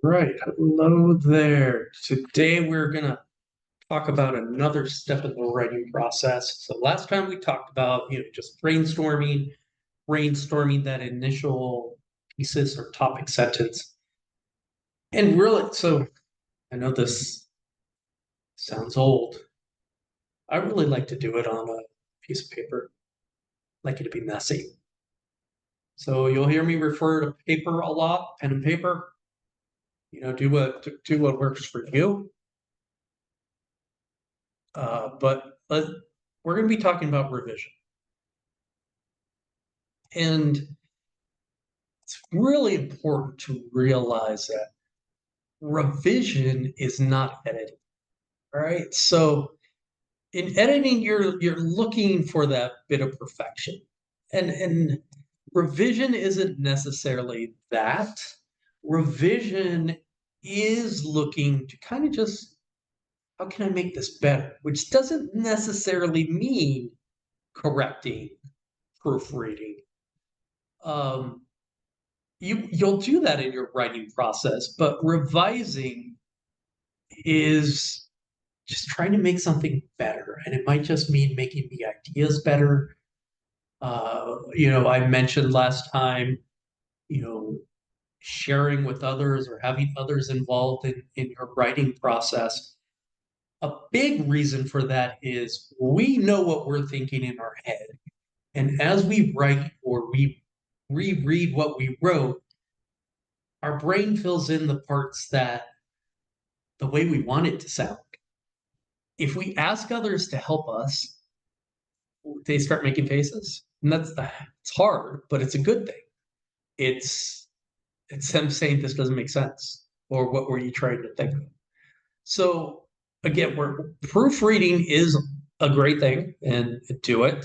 Right. Hello there. Today we're going to talk about another step in the writing process. So last time we talked about, just brainstorming that initial thesis or topic sentence. And really, so I know this sounds old. I really like to do it on a piece of paper. I like it to be messy. So you'll hear me refer to paper a lot, pen and paper. Do what works for you. But we're going to be talking about revision. And it's really important to realize that revision is not editing. All right. So in editing, you're looking for that bit of perfection. And revision isn't necessarily that. Revision is looking to kind of just how can I make this better? Which doesn't necessarily mean correcting, proofreading. Um, you'll do that in your writing process, but revising is just trying to make something better, and it might just mean making the ideas better. I mentioned last time, you know, sharing with others or having others involved in your writing process. A big reason for that is we know what we're thinking in our head. And as we write or we reread what we wrote, our brain fills in the parts that the way we want it to sound. If we ask others to help us, they start making faces. And it's hard, but it's a good thing. It's it's them saying this doesn't make sense, or what were you trying to think of? So again, we're proofreading is a great thing and do it,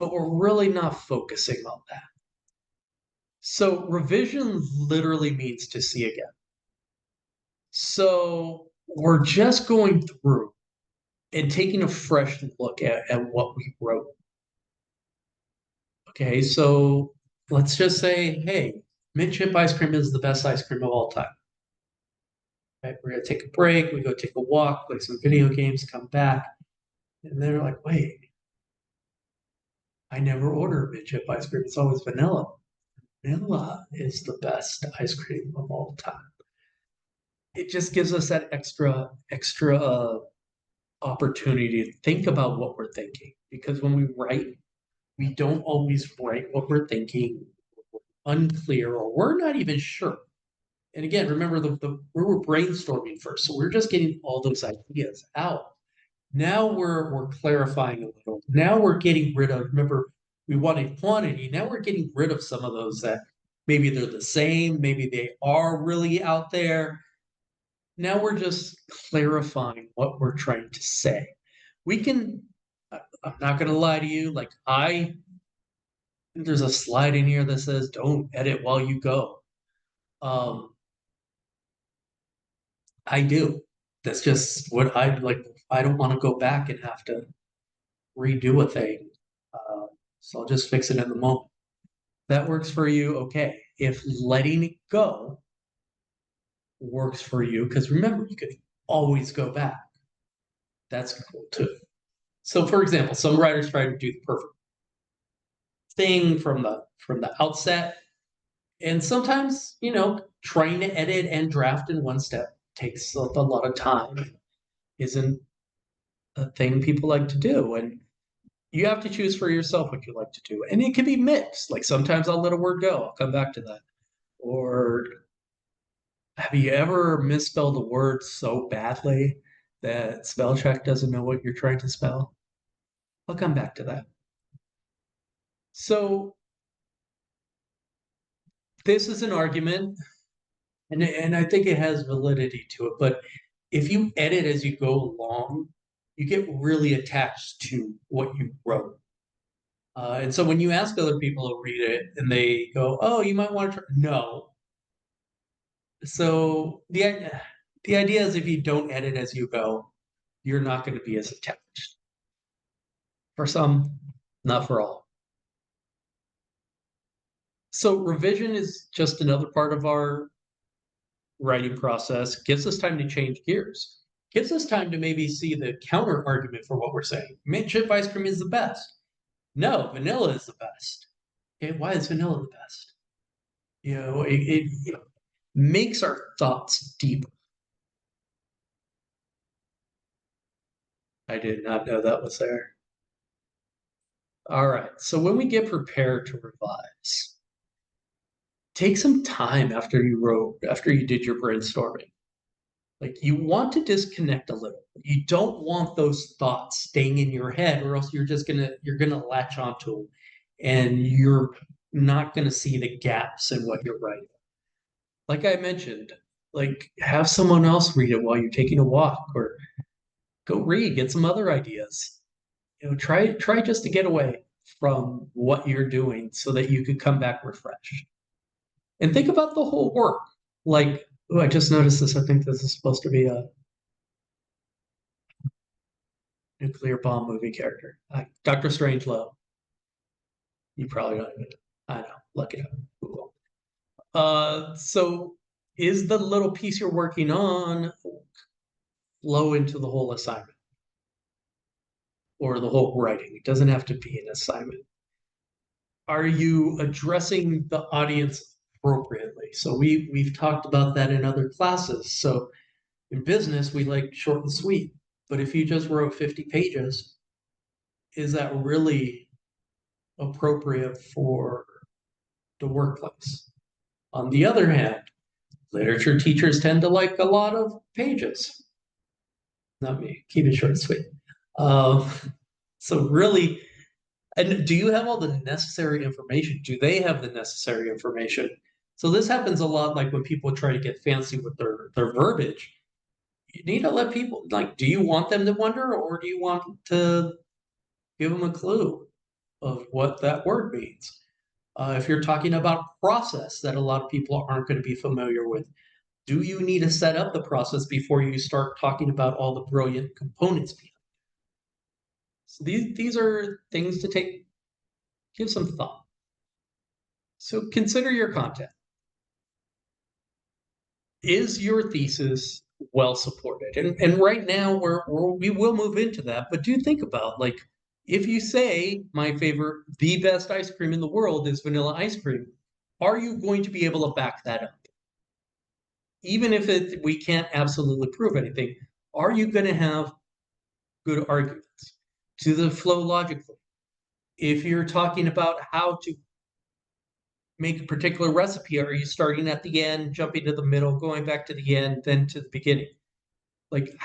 but we're really not focusing on that. So revision literally means to see again. So we're just going through and taking a fresh look at what we wrote. Okay, so let's just say, hey, mint chip ice cream is the best ice cream of all time. Right? We're gonna take a break, we go take a walk, play some video games, come back, and they're like, wait, I never order mint chip ice cream. It's always vanilla. Vanilla is the best ice cream of all time. It just gives us that extra opportunity to think about what we're thinking. Because when we write, we don't always write what we're thinking, unclear, or we're not even sure. And again, remember we were brainstorming first, so we're just getting all those ideas out. Now we're clarifying a little. Now we're getting rid of. Remember, we wanted quantity. Now we're getting rid of some of those that maybe they're the same, maybe they are really out there. Now we're just clarifying what we're trying to say. We can. I'm not going to lie to you. Like there's a slide in here that says don't edit while you go. Um, I do. That's just what I like. I don't want to go back and have to redo a thing. Uh, so I'll just fix it in the moment. That works for you, okay. If letting it go works for you, because remember, you could always go back. That's cool too. So, for example, some writers try to do the perfect thing from the outset, and sometimes trying to edit and draft in one step takes a lot of time. Isn't a thing people like to do, and you have to choose for yourself what you like to do. And it can be mixed. Like sometimes I'll let a word go. I'll come back to that. Or have you ever misspelled a word so badly that spell check doesn't know what you're trying to spell? I'll come back to that. So this is an argument, and I think it has validity to it. But if you edit as you go along, you get really attached to what you wrote. And so when you ask other people to read it and they go, "Oh, you might want to try," no. So the idea is if you don't edit as you go, you're not going to be as attached. For some, not for all. So revision is just another part of our writing process, gives us time to change gears, gives us time to maybe see the counter argument for what we're saying. Mint chip ice cream is the best. No, vanilla is the best. Okay, why is vanilla the best? It makes our thoughts deeper. I did not know that was there. All right, so when we get prepared to revise, take some time after you did your brainstorming. Like, you want to disconnect a little. You don't want those thoughts staying in your head, or else you're gonna latch onto them, and you're not gonna see the gaps in what you're writing. Like I mentioned, like, have someone else read it while you're taking a walk, or go read, get some other ideas. Try just to get away from what you're doing so that you could come back refreshed. And think about the whole work. Like, oh, I just noticed this. I think this is supposed to be a nuclear bomb movie character. Dr. Strangelove. You probably don't even. I know. Look it up. Google. So is the little piece you're working on flow into the whole assignment or the whole writing? It doesn't have to be an assignment. Are you addressing the audience appropriately? So we've talked about that in other classes. So in business, we like short and sweet. But if you just wrote 50 pages, is that really appropriate for the workplace? On the other hand, literature teachers tend to like a lot of pages. Not me. Keep it short and sweet. So really, and do you have all the necessary information? Do they have the necessary information? So this happens a lot, like when people try to get fancy with their verbiage. You need to let people, like, do you want them to wonder, or do you want to give them a clue of what that word means? If you're talking about process that a lot of people aren't going to be familiar with, do you need to set up the process before you start talking about all the brilliant components behind it? So these are things to give some thought. So consider your content. Is your thesis well supported? And right now we will move into that, but do think about, like, if you say the best ice cream in the world is vanilla ice cream, are you going to be able to back that up? Even if we can't absolutely prove anything, are you going to have good arguments? Do they flow logically? If you're talking about how to make a particular recipe, are you starting at the end, jumping to the middle, going back to the end, then to the beginning? Like,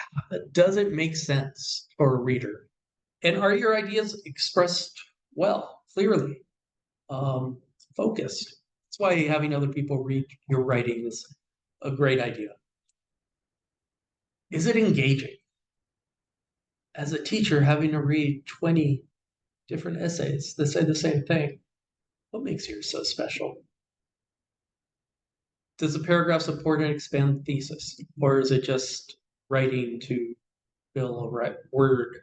does it make sense for a reader? And are your ideas expressed well, clearly, focused? That's why having other people read your writing is a great idea. Is it engaging? As a teacher, having to read 20 different essays that say the same thing, what makes yours so special? Does the paragraph support and expand the thesis? Or is it just writing to fill a word,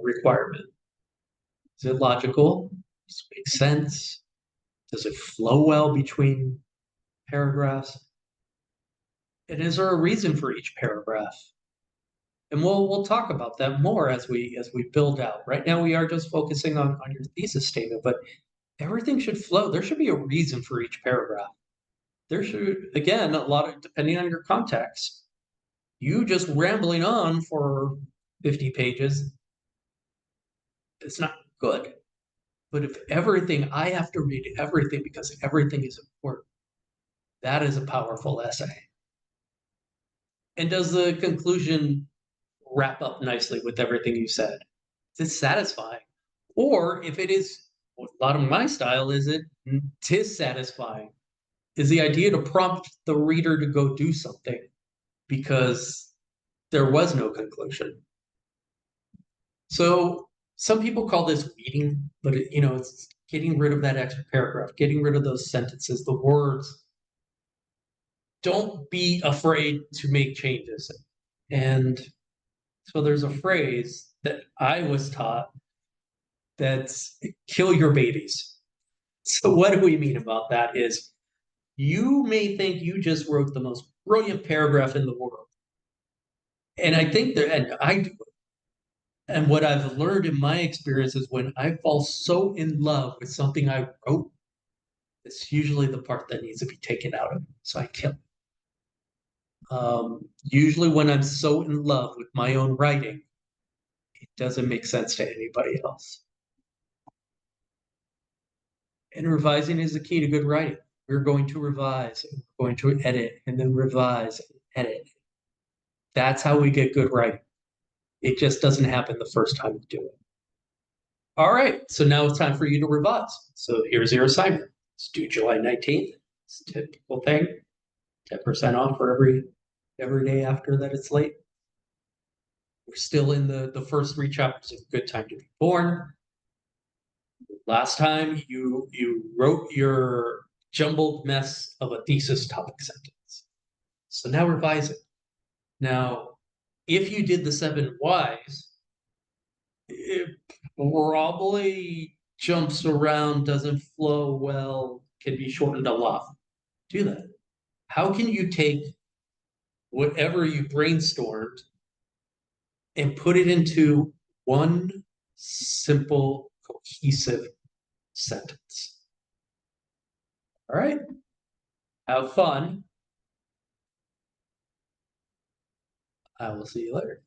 requirement? Is it logical? Does it make sense? Does it flow well between paragraphs? And is there a reason for each paragraph? And we'll talk about that more as we build out. Right now we are just focusing on your thesis statement, but everything should flow. There should be a reason for each paragraph. There should, again, a lot of, depending on your context, you just rambling on for 50 pages, it's not good. But if I have to read everything because everything is important, that is a powerful essay. And does the conclusion wrap up nicely with everything you said? Is it satisfying? Or if it is, a lot of my style is it dissatisfying? Is the idea to prompt the reader to go do something because there was no conclusion. So some people call this weeding, but it's getting rid of that extra paragraph, getting rid of those sentences, the words. Don't be afraid to make changes. And so there's a phrase that I was taught that's kill your babies. So what do we mean about that is you may think you just wrote the most brilliant paragraph in the world. And I think that, and I do. And what I've learned in my experience is when I fall so in love with something I wrote, it's usually the part that needs to be taken out of me. So I kill it. Usually when I'm so in love with my own writing, it doesn't make sense to anybody else. And revising is the key to good writing. We're going to revise, and we're going to edit, and then revise and edit. That's how we get good writing. It just doesn't happen the first time you do it. All right, so now it's time for you to revise. So here's your assignment. It's due July 19th. It's a typical thing. 10% off for every day after that it's late. We're still in the first 3 chapters of Good Time to Be Born. Last time you wrote your jumbled mess of a thesis topic sentence. So now revise it. Now, if you did the 7 whys, it probably jumps around, doesn't flow well, can be shortened a lot. Do that. How can you take whatever you brainstormed and put it into one simple, cohesive sentence? All right. Have fun. I will see you later.